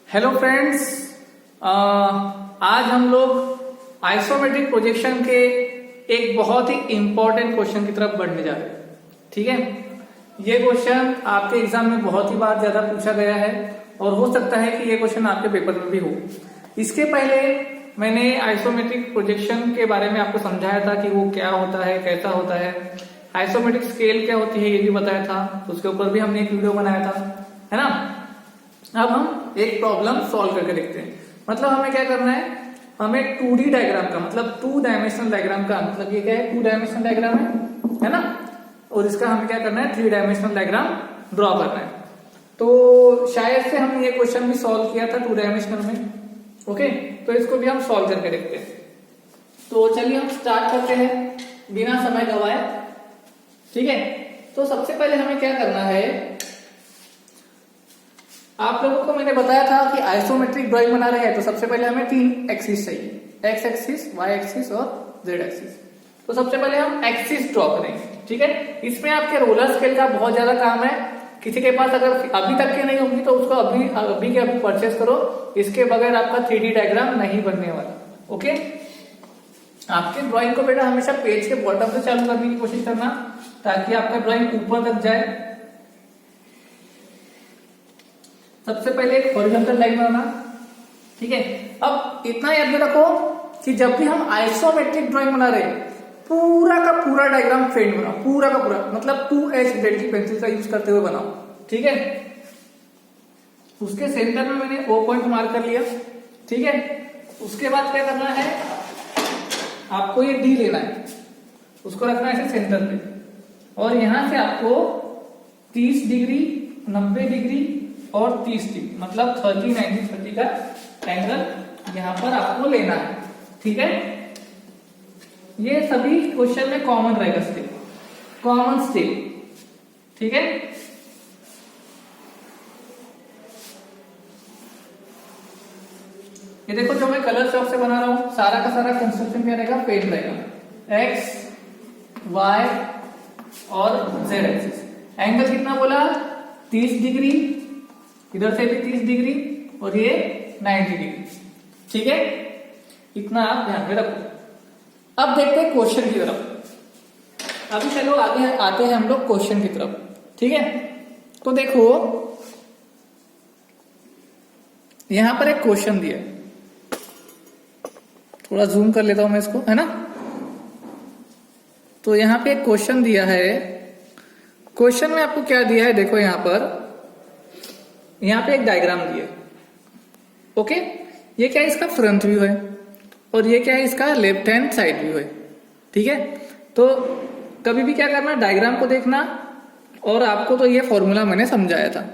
Hello friends, आज हम लोग आइसोमेट्रिक प्रोजेक्शन के एक बहुत ही इंपॉर्टेंट क्वेश्चन की तरफ बढ़ने जा रहे हैं। ठीक है, ये क्वेश्चन आपके एग्जाम में बहुत ही बार ज्यादा पूछा गया है और हो सकता है कि ये क्वेश्चन आपके पेपर में भी हो। इसके पहले मैंने आइसोमेट्रिक प्रोजेक्शन के बारे में आपको समझाया था कि वो क्या होता है, कैसा होता है, आइसोमेट्रिक स्केल क्या होती है ये भी बताया था। उसके ऊपर भी हमने एक वीडियो बनाया था, है ना। अब हम एक प्रॉब्लम सॉल्व करके देखते हैं। मतलब हमें क्या करना है, हमें 2D डायग्राम का मतलब 2 डायमेंशनल डायग्राम का मतलब ये क्या है, 2 डायमेंशनल डायग्राम है ना। और इसका हमें क्या करना है, 3 डायमेंशनल डायग्राम ड्रॉ करना है। तो शायद से हमने ये क्वेश्चन भी सॉल्व किया था 2 डायमेंशनल में। ओके, तो इसको भी हम सॉल्व करके देखते हैं। तो चलिए हम स्टार्ट करते हैं बिना समय गवाए। ठीक है, तो सबसे पहले हमें क्या करना है, आप लोगों को मैंने बताया था कि आइसोमेट्रिक ड्राइंग बना रहे हैं तो सबसे पहले हमें 3 एक्सिस चाहिए, एक्स एक्सिस, वाई एक्सिस और जेड एक्सिस। तो सबसे पहले हम एक्सिस ड्रॉ करेंगे। ठीक है, इसमें आपके रोलर स्केल का बहुत ज्यादा काम है। किसी के पास अगर अभी तक के नहीं होगी तो उसको अभी के अभी परचेस करो। इसके बगैर आपका 3D डायग्राम नहीं बनने वाला। ओके, आपके ड्रॉइंग को बेटा हमेशा पेज के बॉटम से चालू करने की कोशिश करना ताकि आपका ड्रॉइंग ऊपर तक जाए। सबसे पहले एक हॉरिजॉन्टल लाइन बनाना। ठीक है, अब इतना याद रखो कि जब भी हम आइसोमेट्रिक ड्राइंग बना रहे हैं पूरा का पूरा डायग्राम फेंट बनाओ, पूरा का पूरा, मतलब 2H ग्रेड की पेंसिल का यूज करते हुए बनाओ। ठीक है, उसके सेंटर में मैंने O पॉइंट मार्क कर लिया। ठीक है, उसके बाद क्या करना है, आपको ये D लेना है, उसको रखना है ऐसे सेंटर पे और यहां से आपको 30 डिग्री, 90 डिग्री और 30 डिग्री मतलब 30, 90, 30 का एंगल यहां पर आपको लेना है। ठीक है, ये सभी क्वेश्चन में कॉमन रहेगा स्टेप, कॉमन स्टेप। ठीक है, ये देखो जो मैं कलर चौक से बना रहा हूं सारा का सारा कंस्ट्रक्शन क्या रहेगा, पेज रहेगा, एक्स, वाई और जेड एक्सिस। एंगल कितना बोला, 30 डिग्री, इधर से भी 30 डिग्री और ये 90 डिग्री। ठीक है, इतना आप ध्यान में रखो। अब देखते हैं क्वेश्चन की तरफ। अभी चलो आगे आते हैं हम लोग क्वेश्चन की तरफ। ठीक है, तो देखो यहां पर एक क्वेश्चन दिया है, थोड़ा जूम कर लेता हूं मैं इसको, है ना। तो यहां पे एक क्वेश्चन दिया है। क्वेश्चन में आपको क्या दिया है, देखो यहां पे एक डायग्राम दिया है। ओके, ये क्या है, इसका फ्रंट व्यू है और ये क्या है, इसका लेफ्ट हैंड साइड व्यू है। ठीक है, तो कभी भी क्या करना, डायग्राम को देखना और आपको तो ये फॉर्मूला मैंने समझाया था,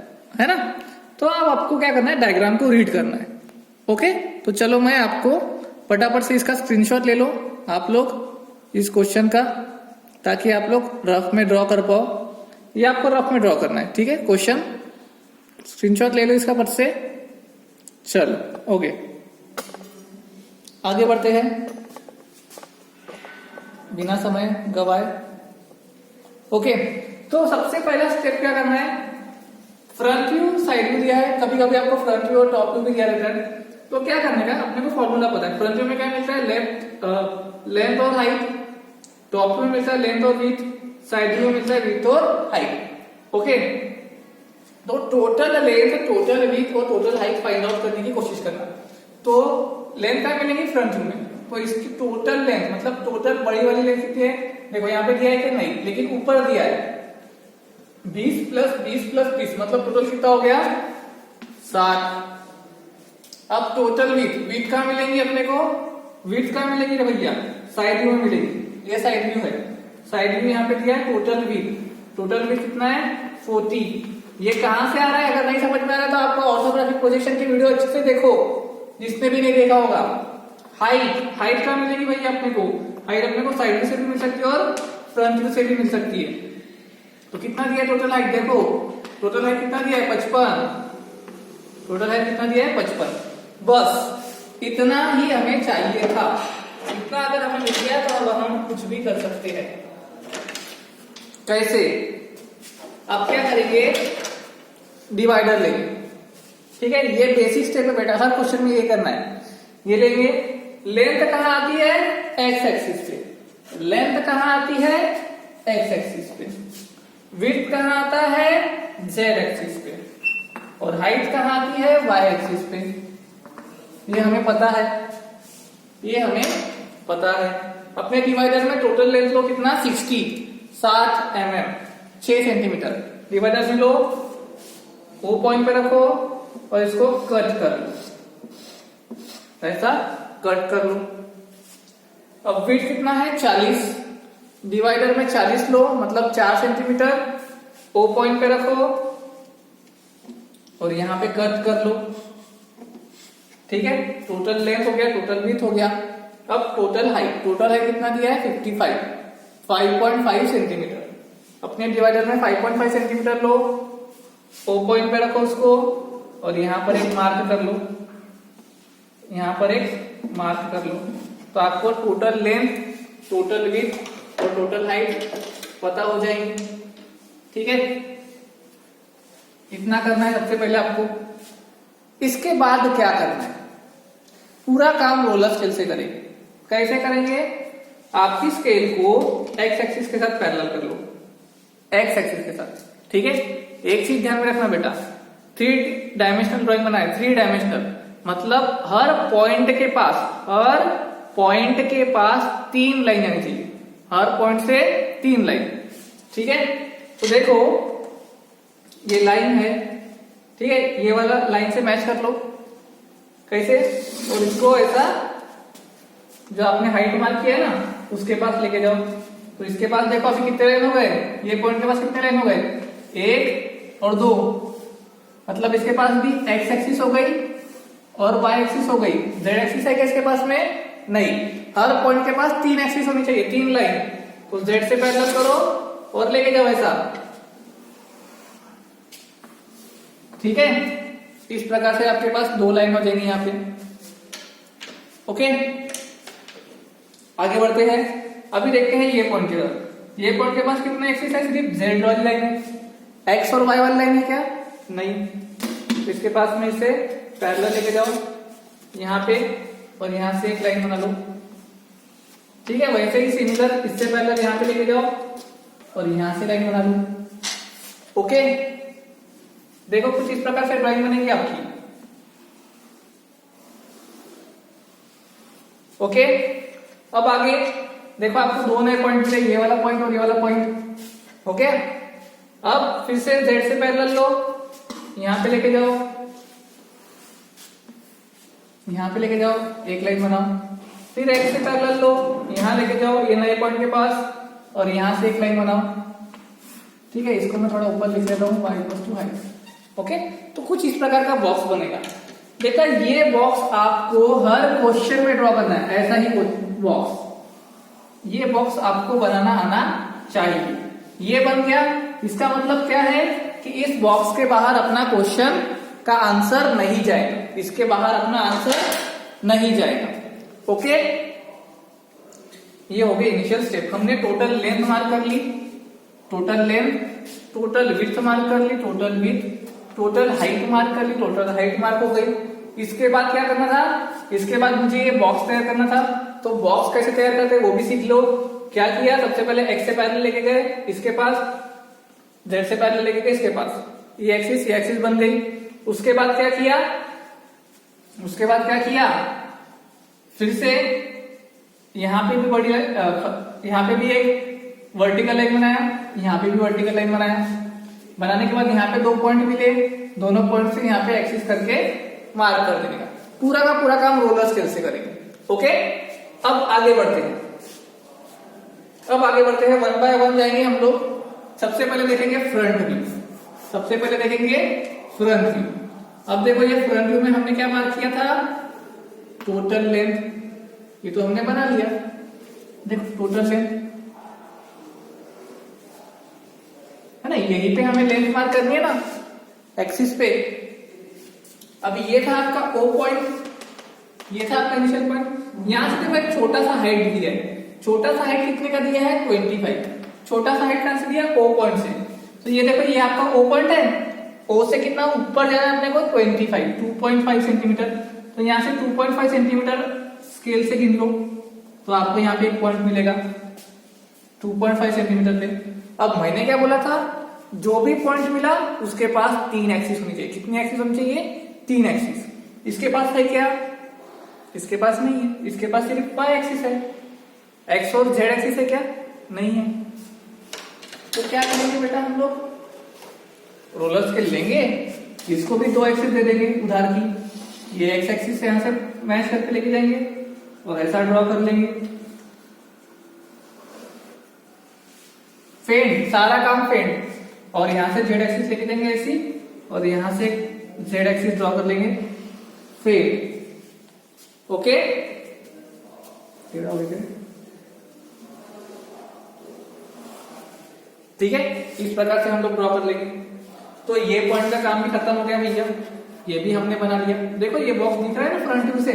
है ना। तो अब आपको क्या करना है, डायग्राम को रीड करना है। ओके, तो चलो मैं आपको फटाफट से इसका स्क्रीनशॉट ले लो आप लोग इस क्वेश्चन का, ताकि आप लोग रफ में ड्रॉ कर पाओ। ये आपको रफ में ड्रॉ करना है। ठीक है, क्वेश्चन स्क्रीनशॉट ले लो इसका फट से। चलो ओके, आगे बढ़ते हैं बिना समय गवाए। ओके, तो सबसे पहला स्टेप क्या करना है, फ्रंट व्यू, साइड व्यू दिया है। कभी कभी आपको फ्रंट व्यू और टॉप व्यू भी दिया रहता है। तो क्या करने का, अपने को फॉर्मूला पता है। फ्रंट व्यू में क्या मिलता है, लेंथ और हाइट, टॉप व्यू में मिलता है लेंथ और विड्थ, साइड व्यू में मिलता है विड्थ और हाइट। ओके, तो टोटल लेंथ, टोटल विड्थ और टोटल हाइट फाइंड आउट करने की कोशिश करना। तो लेंथ क्या मिलेगी फ्रंट व्यू में, तो इसकी टोटल लेंथ मतलब टोटल बड़ी वाली लेंथ कितनी है, देखो यहाँ पे दिया है कि नहीं, लेकिन ऊपर दिया है 20 प्लस 20 प्लस 20 मतलब टोटल कितना हो गया, 60। अब टोटल विड्थ कहां मिलेंगी अपने को, विड्थ कहां मिलेगी रे भैया, साइड व्यू में मिलेगी। ये साइड व्यू है, साइड व्यू यहाँ पे दिया है टोटल विड्थ कितना है, 40। ये कहां से आ रहा है, अगर नहीं समझ में आ रहा है तो आपको ऑर्थोग्राफिक प्रोजेक्शन की वीडियो अच्छे से देखो, जिसने भी नहीं देखा होगा। हाइट कहां मिलेगी भैया अपने को, हाइट अपने को साइड व्यू से भी मिल सकती है और फ्रंट व्यू से भी मिल सकती है। तो कितना दिया टोटल हाइट, देखो टोटल हाइट कितना दिया है, 55। टोटल हाइट कितना दिया है, 55। बस इतना ही हमें चाहिए था। इतना अगर हमें मिल गया तो अब हम कुछ भी कर सकते हैं। कैसे, अब क्या करेंगे, डिवाइडर लेंगे। ठीक है, ये बेसिक स्टेप है बेटा, हर क्वेश्चन में ये करना है। ये लेंगे, लेंथ कहाँ आती है, एक्स एक्सिस पे। लेंथ कहाँ आती है, एक्स एक्सिस पे। विड्थ कहाँ आता है, जेड एक्सिस पे। और हाइट कहाँ आती है, वाई एक्सिस पे। ये हमें पता है, ये हमें पता है। अपने डिवाइडर में टोटल लेंथ लो कितना, 60 mm, 6 सेंटीमीटर। डिवाइडर में लो, ओ पॉइंट पे रखो और इसको कट कर लो, ऐसा कट कर लो। अब विड्थ कितना है, 40। डिवाइडर में 40 लो, मतलब 4 सेंटीमीटर। ओ पॉइंट पे रखो और यहां पे कट कर लो। ठीक है, टोटल लेंथ हो गया, टोटल विड्थ हो गया। अब टोटल हाइट कितना दिया है, 5.5 सेंटीमीटर। अपने डिवाइडर में 5.5 सेंटीमीटर लो, ओ पॉइंट पे रखो उसको और यहां पर एक मार्क कर लो, यहां पर एक मार्क कर लो। तो आपको टोटल लेंथ, टोटल विड्थ और टोटल हाइट पता हो जाएगी। ठीक है, इतना करना है सबसे पहले आपको। इसके बाद क्या करना है, पूरा काम रोलर स्केल से करेंगे। कैसे करेंगे, आपकी स्केल को एक्स एक्सिस के साथ पैरेलल कर लो, एक्स एक्सिस के साथ। ठीक है, एक चीज ध्यान में रखना बेटा, 3 डायमेंशनल ड्राइंग बनाए, 3 डायमेंशनल मतलब हर पॉइंट के पास 3 लाइन आनी चाहिए, हर पॉइंट से 3 लाइन। ठीक है, तो देखो ये लाइन है, ठीक है, ये वाला लाइन से मैच कर लो। कैसे, और इसको ऐसा जो आपने हाइट मार्क किया है ना उसके पास लेके जाओ। तो इसके पास देखो अभी कितने लाइन हो गए, ये पॉइंट के पास कितने लाइन हो गए, 1 और 2। मतलब इसके पास भी एक्स एक्सिस हो गई और वाई एक्सिस हो गई। जेड एक्सिस है क्या इसके पास में, नहीं। हर पॉइंट के पास 3 एक्सिस होनी चाहिए, 3 लाइन। तो जेड से पैरेलल करो और लेके जाओ ऐसा। ठीक है, इस प्रकार से आपके पास 2 लाइन हो जाएंगी यहाँ पे। ओके, आगे बढ़ते हैं। अभी देखते हैं ये पॉइंट के पास, ये पॉइंट के पास कितने एक्सिस है, सिर्फ जेड वाली लाइन है। एक्स और वाई वाली लाइन है क्या, नहीं। तो इसके पास में इसे पैरेलल लेके जाओ यहाँ पे और यहाँ से एक लाइन बना लो। ठीक है, वैसे ही सिमिलर इससे पैरेलल यहाँ पे लेके जाओ और यहाँ से लाइन बना लो। ओके, देखो कुछ इस प्रकार से ड्राइंग बनेगी आपकी। ओके, अब आगे देखो आपको 2 नए पॉइंट मिले, ये वाला पॉइंट और ये वाला पॉइंट। ओके, अब फिर से जेड से पैरेलल लो, यहां पे लेके जाओ, यहां पे लेके जाओ, एक लाइन बनाओ। फिर एक्स से पैरेलल लो, यहां लेके जाओ ये नए पॉइंट के पास और यहां से एक लाइन बनाओ। ठीक है, इसको मैं थोड़ा ऊपर लिख देता हूँ, y = हाइट। ओके, तो कुछ इस प्रकार का बॉक्स बनेगा। बेटा ये बॉक्स आपको हर क्वेश्चन में ड्रॉ करना है, ऐसा ही बॉक्स, ये बॉक्स आपको बनाना आना चाहिए। ये बन गया, इसका मतलब क्या है कि इस बॉक्स के बाहर अपना क्वेश्चन का आंसर नहीं जाएगा, इसके बाहर अपना आंसर नहीं जाएगा। ओके, ये हो गया इनिशियल स्टेप। हमने टोटल लेंथ मार्क कर ली, total length, total width mark कर ली, total width, total height mark कर ली, टोटल हाइट मार्क हो गई। इसके बाद क्या करना था, इसके बाद मुझे ये बॉक्स तैयार करना था। तो बॉक्स कैसे तैयार करते हैं वो भी सीख लो। क्या किया, सबसे पहले एक्स से पैरेलल लेके गए इसके पास, जेड से पैरेलल लेके गए इसके पास, ये एक्सिस बन गई। उसके बाद क्या किया, उसके बाद क्या किया, फिर से यहां पे भी यहां पे भी एक वर्टिकल लाइन बनाया, यहां पे भी वर्टिकल लाइन बनाया। बनाने के बाद यहाँ पे 2 पॉइंट मिले, दोनों पॉइंट से यहाँ पे एक्सिस करके मार्क कर देने का। पूरा का पूरा काम रोलर स्केल से करेंगे। ओके, अब आगे बढ़ते हैं, अब आगे बढ़ते हैं, 1 बाय 1 जाएंगे हम लोग। सबसे पहले देखेंगे फ्रंट व्यू, सबसे पहले देखेंगे फ्रंट व्यू। अब देखो ये फ्रंट व्यू में हमने क्या मार्क किया था, टोटल लेंथ, ये तो हमने बना लिया। देखो टोटल लेंथ है ना, यहीं पे हमें लेंथ मार्क करनी है ना एक्सिस पे। अब ये था आपका O पॉइंट, ये था आपका इनिशियल पॉइंट। यहां से देखो एक छोटा सा हाइट दिया है, छोटा सा हाइट कितने का दिया है, 25। छोटा सा हाइट कहां से दिया, O पॉइंट से। तो ये देखो ये आपका O पॉइंट है, ओ से कितना ऊपर जाना है अपने को 2.5 सेंटीमीटर। तो यहाँ से 2.5 सेंटीमीटर स्केल से गिन लो तो आपको यहाँ पे एक पॉइंट मिलेगा 2.5 सेंटीमीटर पे। अब मैंने क्या बोला था, जो भी पॉइंट मिला उसके पास 3 एक्सिस होनी चाहिए। कितनी एक्सिस होनी चाहिए? 3 एक्सिस। इसके पास है क्या? इसके पास नहीं है, इसके पास सिर्फ y एक्सिस है। x और z एक्सिस है क्या? नहीं है। तो क्या करेंगे बेटा हम लोग? रोलर स्केल लेंगे, इसको भी 2 एक्सिस दे देंगे उधार की। ये x एक्सिस से यहां से मैच करके लेके जाएंगे और ऐसा ड्रॉ कर लेंगे। फेंट, सारा काम फेंट। और यहां से z एक्सिस लेके जाएंगे ऐसी, और यहां से z एक्सिस ड्रॉ कर लेंगे फेंट। ओके, ठीक है, इस प्रकार से हम लोग ड्रॉ कर लेंगे। तो ये पॉइंट का काम भी खत्म हो गया भैया, ये भी हमने बना लिया। देखो ये बॉक्स दिख रहा है ना फ्रंट व्यू से,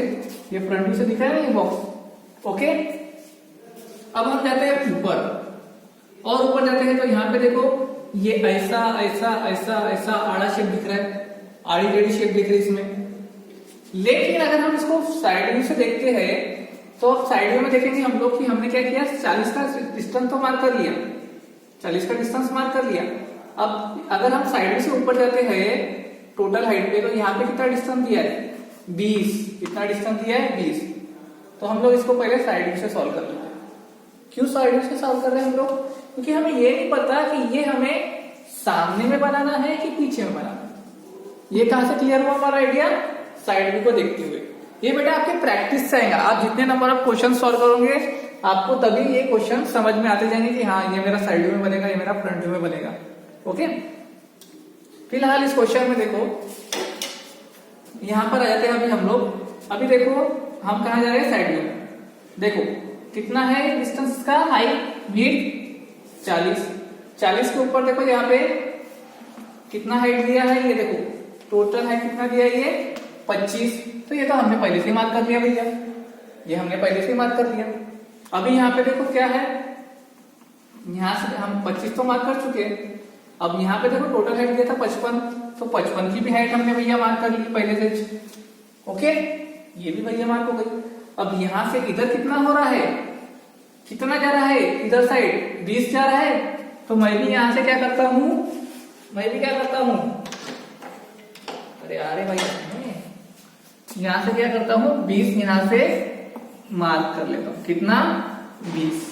ये फ्रंट व्यू से दिख रहा है ना ये बॉक्स। ओके, अब हम जाते हैं ऊपर, और ऊपर जाते हैं तो यहाँ पे देखो ये ऐसा ऐसा ऐसा ऐसा आड़ा शेप दिख रहा है, आड़ी टेढ़ी शेप दिख रही है इसमें। लेकिन अगर हम इसको साइड व्यू से देखते हैं तो अब साइड व्यू में देखेंगे हम लोग कि हमने क्या किया, 40 का डिस्टेंस तो मार्क कर लिया, 40 का डिस्टेंस मार्क कर लिया। अब अगर हम साइड व्यू से ऊपर जाते हैं टोटल हाइट पे, तो यहाँ पे कितना डिस्टेंस दिया है? 20। कितना डिस्टेंस दिया है? 20। तो हम लोग इसको पहले साइड व्यू से सॉल्व कर लेते हैं। क्यों साइड व्यू से सॉल्व कर रहे हैं हम लोग? क्योंकि हमें ये नहीं पता कि ये हमें सामने में बनाना है कि पीछे में बनाना है। ये कहां से क्लियर हुआ हमारा आइडिया? साइड व्यू को देखते हुए। ये बेटा आपके प्रैक्टिस से आएगा, आप जितने नंबर ऑफ क्वेश्चन सॉल्व करोगे आपको तभी ये क्वेश्चन समझ में आते जाएंगे कि हाँ ये मेरा साइड व्यू में बनेगा, ये मेरा फ्रंट व्यू में बनेगा। ओके, फिलहाल इस क्वेश्चन में देखो, यहां पर आ जाते हैं अभी हम लोग। अभी देखो हम कहा जा रहे हैं? साइड व्यू में। देखो कितना है डिस्टेंस का, हाइट विड्थ 40 के ऊपर देखो यहाँ पे कितना हाइट दिया है, ये देखो टोटल हाइट कितना दिया है, ये 25। तो ये तो हमने पहले से मार्क कर लिया भैया, ये हमने पहले से मार्क कर लिया। अभी यहाँ पे देखो क्या है, यहां से हम 25 तो मार्क कर चुके हैं। अब यहाँ पे देखो टोटल हाइट दिया था 55, तो 55 की भी हाइट हमने भैया मार्क कर ली पहले से। ओके, ये भी भैया मार्क हो गई। अब यहां से इधर कितना हो रहा है, कितना जा रहा है इधर साइड? 20 जा रहा है। तो मैं भी यहां से क्या करता हूं, मैं भी क्या करता हूं, अरे भाई यहां से क्या करता हूं, 20 यहां से मार्क कर लेता हूं। कितना? 20।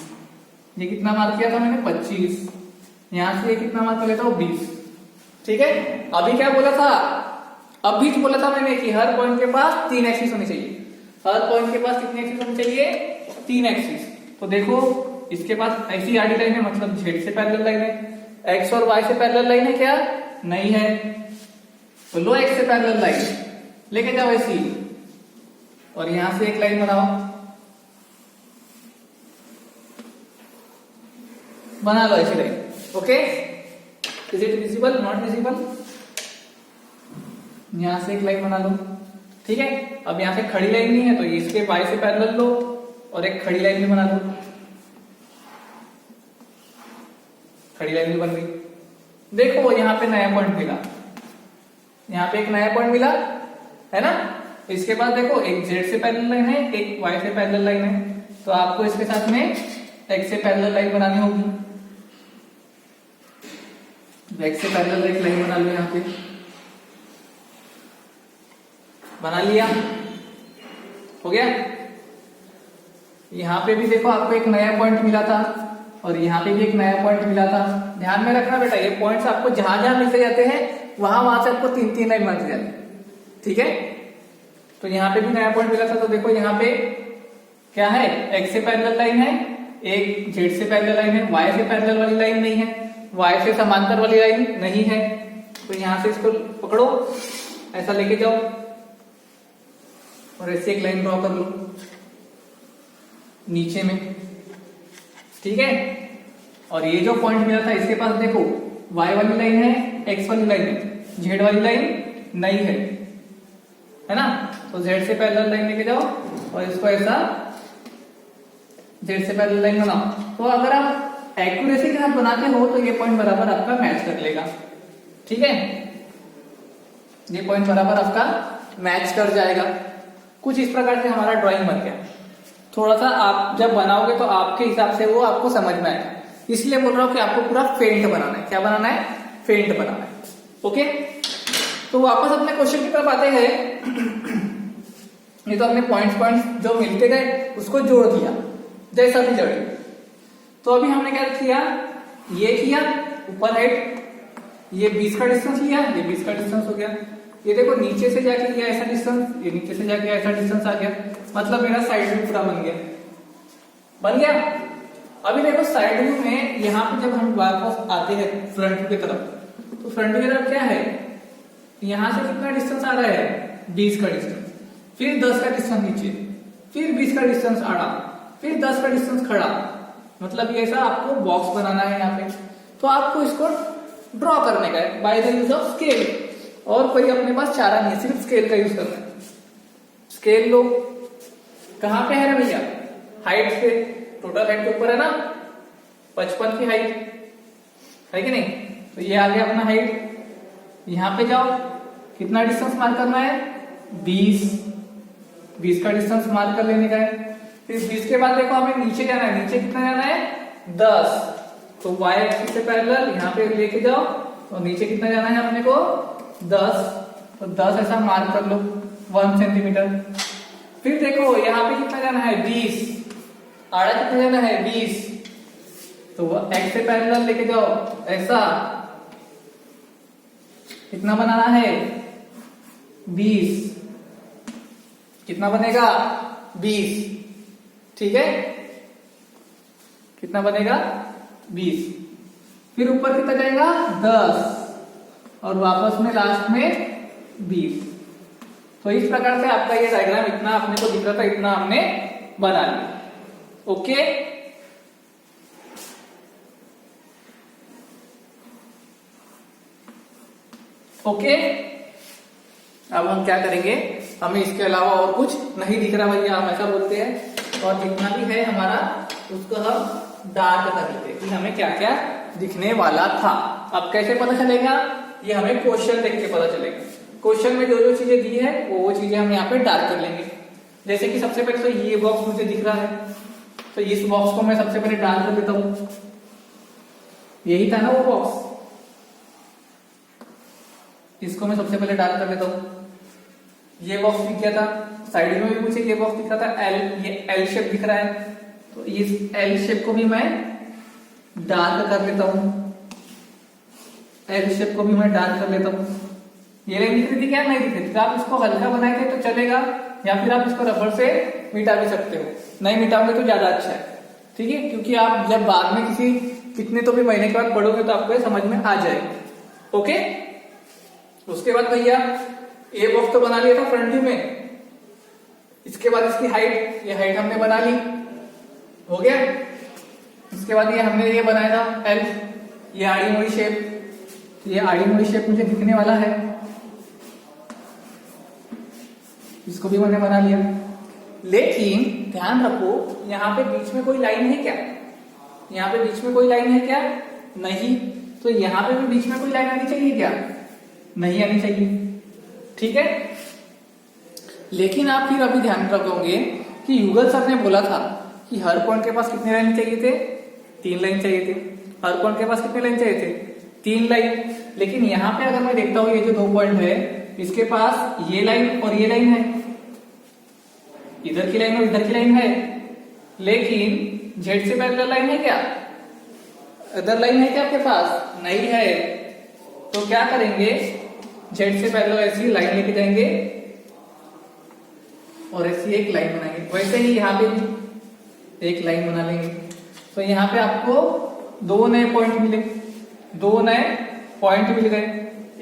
ये कितना मार्क किया था मैंने? 25। यहां से ये कितना मार्क कर लेता हूं? 20। ठीक है, अभी क्या बोला था, अभी जो बोला था मैंने कि हर पॉइंट के पास 3 एक्सिस होनी चाहिए। हर पॉइंट के पास कितनी एक्सिस होनी चाहिए? 3 एक्सिस। तो देखो इसके पास ऐसी आड़ी लाइन है, मतलब जेड से पैरेलल लाइन है। एक्स और वाई से पैरेलल लाइन है क्या? नहीं है। तो लो एक्स से पैरेलल लाइन लेके जाओ ऐसी, और यहां से एक लाइन बनाओ, बना लो ऐसी line. Okay, is it visible? Not visible? यहां से एक लाइन बना लो। ठीक है, अब यहां से खड़ी लाइन नहीं है तो इसके वाई से पैरेलल लो और एक खड़ी लाइन भी बना दो। खड़ी लाइन भी बन गई। देखो यहां पे नया पॉइंट मिला, यहां पे एक नया पॉइंट मिला है ना। इसके बाद देखो एक जेड से पैरेलल लाइन है, एक वाई से पैरेलल लाइन है, तो आपको इसके साथ में एक्स से पैरेलल लाइन बनानी होगी। एक्स से पैरेलल एक लाइन बना लो, यहां पे बना लिया, हो गया। यहां पे भी देखो आपको एक नया पॉइंट मिला था और यहां पे भी एक नया पॉइंट मिला था। ध्यान में रखना बेटा, ये पॉइंट्स आपको जहां जहां मिलते जाते हैं वहां से आपको 3-3 लाइन बनती जाती है। ठीक है, तो यहाँ पे भी नया पॉइंट मिला था। तो देखो यहाँ पे क्या है, एक्स से पैरेलल लाइन है, एक जेड से पैरेलल लाइन है, वाई से पैरेलल वाली लाइन नहीं है, वाई से समांतर वाली लाइन नहीं है। तो यहां से इसको पकड़ो, ऐसा लेके जाओ और ऐसे एक लाइन ड्रॉ कर लो नीचे में। ठीक है, और ये जो पॉइंट मिला था इसके पास देखो वाई वाली लाइन है, एक्स वाली लाइन है, जेड वाली लाइन नहीं है ना। तो जेड से पैरेलल लाइन लेके जाओ और इसको ऐसा जेड से पैरेलल लाइन बनाओ। तो अगर आप एक्यूरेसी के साथ बनाते हो तो ये पॉइंट बराबर आपका मैच कर लेगा। ठीक है, ये पॉइंट बराबर आपका मैच कर जाएगा। कुछ इस प्रकार से हमारा ड्राइंग बन गया। थोड़ा सा आप जब बनाओगे तो आपके हिसाब से वो आपको समझ में आएगा, इसलिए बोल रहा हूं कि आपको पूरा फेंट बनाना है। क्या बनाना है? फेंट बनाना है। ओके, तो वापस अपने क्वेश्चन की तरफ आते हैं। ये तो अपने पॉइंट्स जो मिलते गए उसको जोड़ दिया जैसा भी जोड़े। तो अभी हमने क्या किया, ये किया ऊपर हाइट, ये 20 का डिस्टेंस लिया, ये 20 का डिस्टेंस हो गया। ये देखो नीचे से जाके लिया ऐसा डिस्टेंस, ये नीचे से जाके ऐसा डिस्टेंस आ गया, मतलब मेरा साइड व्यू पूरा बन गया। बन गया। अभी देखो साइड व्यू में यहाँ पे जब हम वापस आते हैं फ्रंट व्यू की तरफ, तो फ्रंट व्यू की तरफ क्या है, यहां से कितना डिस्टेंस आ रहा है? 20 का डिस्टेंस, फिर 10 का डिस्टेंस नीचे, फिर 20 का डिस्टेंस आड़ा, फिर 10 का डिस्टेंस खड़ा। मतलब ये ऐसा आपको बॉक्स बनाना है यहाँ पे। तो आपको इसको ड्रॉ करने का है by the use of scale. और कोई अपने पास चारा नहीं, सिर्फ स्केल का यूज करना है। स्केल लो, कहां पे है रे भैया? हाइट पे, टोटल हाइट के ऊपर है ना, 55 की हाइट है कि नहीं? तो ये आ गया अपना हाइट। यहां पे जाओ, कितना डिस्टेंस मार्क करना है? 20 का डिस्टेंस मार्क कर लेने का है। फिर 20 के बाद देखो हमें नीचे जाना है। नीचे कितना जाना है? 10। तो y एक्सिस से पैरेलल यहाँ पे लेके जाओ, तो नीचे कितना जाना है अपने को? 10। तो 10 ऐसा मार्क कर लो, 1 सेंटीमीटर। फिर देखो यहाँ पे कितना जाना है? 20। आड़ा कितना जाना है? 20। तो x से पैरेलल लेके जाओ ऐसा, कितना बनाना है? 20। कितना बनेगा? 20। ठीक है, कितना बनेगा? 20। फिर ऊपर कितना जाएगा? 10। और वापस में लास्ट में 20। तो इस प्रकार से आपका ये डायग्राम इतना अपने को दिख रहा था, इतना हमने बना लिया। Okay, okay. अब हम क्या करेंगे, हमें इसके अलावा और कुछ नहीं दिख रहा भैया, हम ऐसा बोलते हैं। और जितना भी है हमारा उसको हम डार्क कर देते हैं कि हमें क्या क्या दिखने वाला था। अब कैसे पता चलेगा? ये हमें क्वेश्चन देख के पता चलेगा। क्वेश्चन में जो जो चीजें दी है वो चीजें हम यहाँ पे डार्क कर लेंगे। जैसे कि सबसे पहले तो ये बॉक्स मुझे दिख रहा है, तो इस बॉक्स को मैं सबसे पहले डार्क कर देता हूं। यही था ना वो बॉक्स, इसको मैं सबसे पहले डार्क कर देता हूं। ये बॉक्स दिख गया था, साइड में भी मुझे ये बॉक्स दिख रहा था, ये एल शेप दिख रहा है, तो इस एल शेप को भी मैं डार्क कर लेता हूं। एल शेप को भी मैं डार्क कर लेता हूं। ये लाइन दिख रही थी क्या? नहीं दिख रही थी। आप इसको हल्का बनाएंगे तो चलेगा, या फिर आप इसको रबर से मिटा भी सकते हो। नहीं मिटाओगे तो ज्यादा अच्छा है, ठीक है, क्योंकि आप जब बाद में कितने तो भी महीने के बाद पढ़ोगे तो आपको समझ में आ जाएगा। ओके, उसके बाद भैया ये बॉक्स तो बना लिया था फ्रंट व्यू में। इसके बाद इसकी हाइट, ये हाइट हमने बना ली, हो गया। इसके बाद ये हमने ये बनाया था एल, ये आड़ी मुड़ी शेप, ये आड़ी मुड़ी शेप मुझे दिखने वाला है, इसको भी मैंने बना लिया। लेकिन ध्यान रखो, यहाँ पे बीच में कोई लाइन है क्या? यहाँ पे बीच में कोई लाइन है क्या? नहीं। तो यहाँ पे भी बीच में कोई लाइन आनी चाहिए क्या? नहीं आनी चाहिए, ठीक है। लेकिन आप फिर अभी ध्यान रखोगे कि युगल सर ने बोला था कि हर पॉइंट के पास कितने लाइन चाहिए थे? 3 लाइन चाहिए थे। हर पॉइंट के पास कितने लाइन चाहिए थे? 3 लाइन। लेकिन यहाँ पे अगर मैं देखता हूँ, ये जो 2 पॉइंट है इसके पास ये लाइन और ये लाइन है, इधर की लाइन और इधर की लाइन है, लेकिन जेड से पैरेलल लाइन है क्या? अदर लाइन है क्या आपके पास? नहीं है। तो क्या करेंगे, जेड से पैरेलल ऐसी लाइन लेके जाएंगे और ऐसी एक लाइन बनाएंगे। वैसे ही यहाँ पे भी एक लाइन बना लेंगे। तो यहाँ पे आपको 2 नए पॉइंट मिले, 2 नए पॉइंट मिल गए,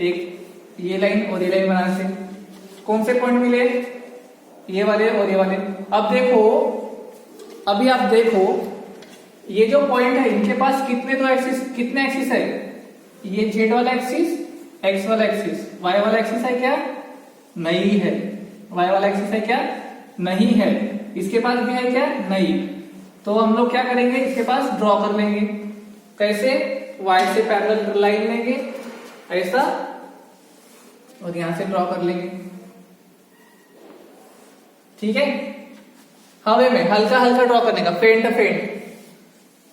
एक ये लाइन और ये लाइन बनाने से। कौन से पॉइंट मिले? ये वाले और ये वाले। अब देखो, अभी आप देखो, ये जो पॉइंट है इनके पास कितने एक्सिस है? ये जेड वाला एक्सिस, एक्स वाला एक्सिस, वाई वाला एक्सिस है क्या? नहीं है। वाई वाला एक्सिस है क्या? नहीं है। इसके पास भी है क्या? नहीं। तो हम लोग क्या करेंगे, इसके पास ड्रॉ कर लेंगे। कैसे? वाई से पैरेलल लाइन लेंगे ऐसा, और यहां से ड्रॉ कर लेंगे, ठीक है। हवे में हल्का हल्का ड्रॉ करने का, फेंट फेंट।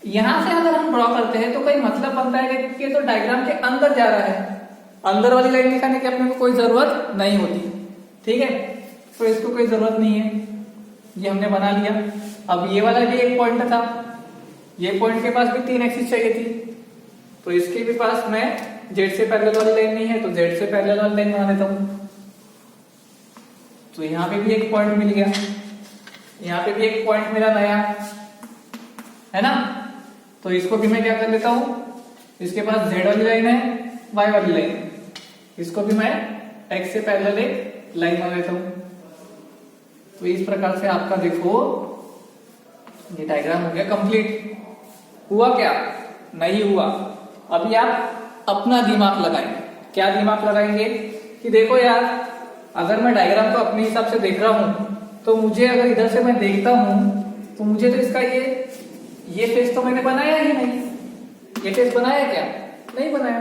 यहां से अगर हम ड्रॉ करते हैं तो कोई मतलब बनता है कि ये तो डायग्राम के अंदर जा रहा है, अंदर वाली लाइन दिखाने की अपने को कोई जरूरत नहीं होती, ठीक है। तो इसको कोई जरूरत नहीं है, ये हमने बना लिया। अब ये वाला भी एक पॉइंट था, ये पॉइंट के पास भी 3 एक्सिस चाहिए थी, तो इसके भी पास मैं जेड से पैरेलल वाली लाइन नहीं है तो जेड से पैरेलल वाली लाइन बना देता हूं। तो यहां पे भी एक पॉइंट मिल गया, यहां पे भी एक पॉइंट मेरा नया है ना। तो इसको भी मैं क्या कर लेता हूं, इसके पास जेड वाली लाइन है, वाई वाली लाइन, इसको भी मैं एक्स से पैरेलल एक लाइन बना देता हूं। तो इस प्रकार से आपका देखो ये डायग्राम हो गया कंप्लीट। हुआ क्या? नहीं हुआ। अभी आप अपना दिमाग लगाएंगे। क्या दिमाग लगाएंगे कि देखो यार, अगर मैं डायग्राम को अपने हिसाब से देख रहा हूं तो मुझे अगर इधर से मैं देखता हूं तो मुझे तो इसका ये फेस तो मैंने बनाया ही नहीं। ये फेस बनाया क्या? नहीं बनाया।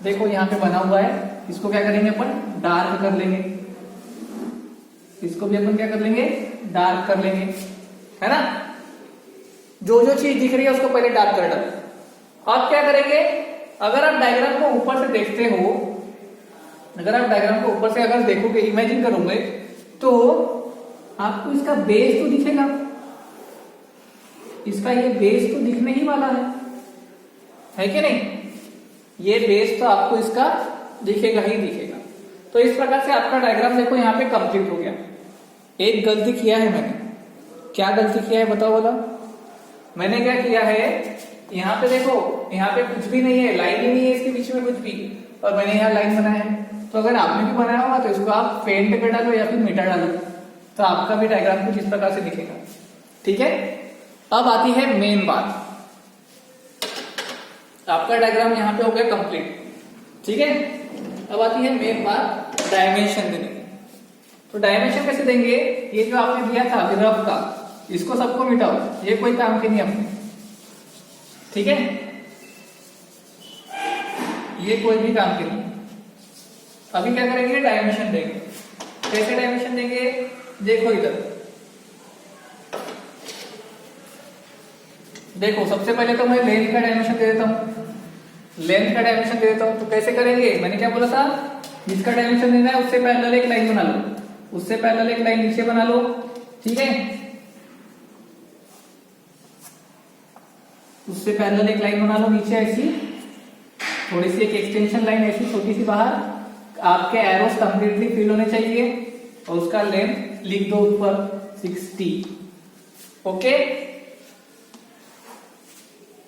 देखो यहां पे बना हुआ है, इसको क्या करेंगे अपन, डार्क कर लेंगे। इसको भी अपन क्या कर लेंगे, डार्क कर लेंगे, है ना। जो जो चीज दिख रही है उसको पहले डार्क कर डालो। अब क्या करेंगे, अगर आप डायग्राम को ऊपर से देखते हो, अगर आप डायग्राम को ऊपर से अगर देखोगे, इमेजिन करोगे, तो आपको इसका बेस तो दिखेगा, इसका ये बेस तो दिखने ही वाला है कि नहीं। ये बेस तो आपको इसका दिखेगा ही दिखेगा। तो इस प्रकार से आपका डायग्राम देखो यहाँ पे कंप्लीट हो गया। एक गलती किया है मैंने, क्या गलती किया है बताओ बोला। मैंने क्या किया है, यहाँ पे देखो, यहाँ पे कुछ भी नहीं है, लाइन ही नहीं है इसके बीच में कुछ भी, और मैंने यहाँ लाइन बनाया है। तो अगर आपने भी बनाया होगा तो इसको आप पेंट कर डालो या फिर मिटा डालो, तो आपका भी डायग्राम कुछ इस प्रकार से दिखेगा, ठीक है। अब आती है मेन बात, आपका डायग्राम यहाँ पे हो गया कंप्लीट, ठीक है। अब आती है मेन बात, डायमेंशन देने की। तो डायमेंशन कैसे देंगे, ये जो आपने दिया था रफ का, इसको सबको मिटाओ, ये कोई काम के नहीं अपने, ठीक है। ये कोई भी काम के नहीं। अभी क्या करेंगे, डायमेंशन देंगे। कैसे डायमेंशन देंगे, देखो इधर देखो, सबसे पहले तो मैं लेंथ का डायमेंशन दे देता हूं, लेंथ का डायमेंशन दे देता हूं। तो कैसे करेंगे, मैंने क्या बोला था, जिसका डायमेंशन देना है उससे पैरेलल एक लाइन बना लो, उससे पैरेलल एक लाइन नीचे बना लो, ठीक है। उससे पैरेलल एक लाइन बना लो नीचे, ऐसी थोड़ी सी एक एक्सटेंशन लाइन ऐसी छोटी सी बाहर, आपके एरोस कंप्लीटली फिल होने चाहिए, और उसका लेंथ लिख दो ऊपर 60, ओके।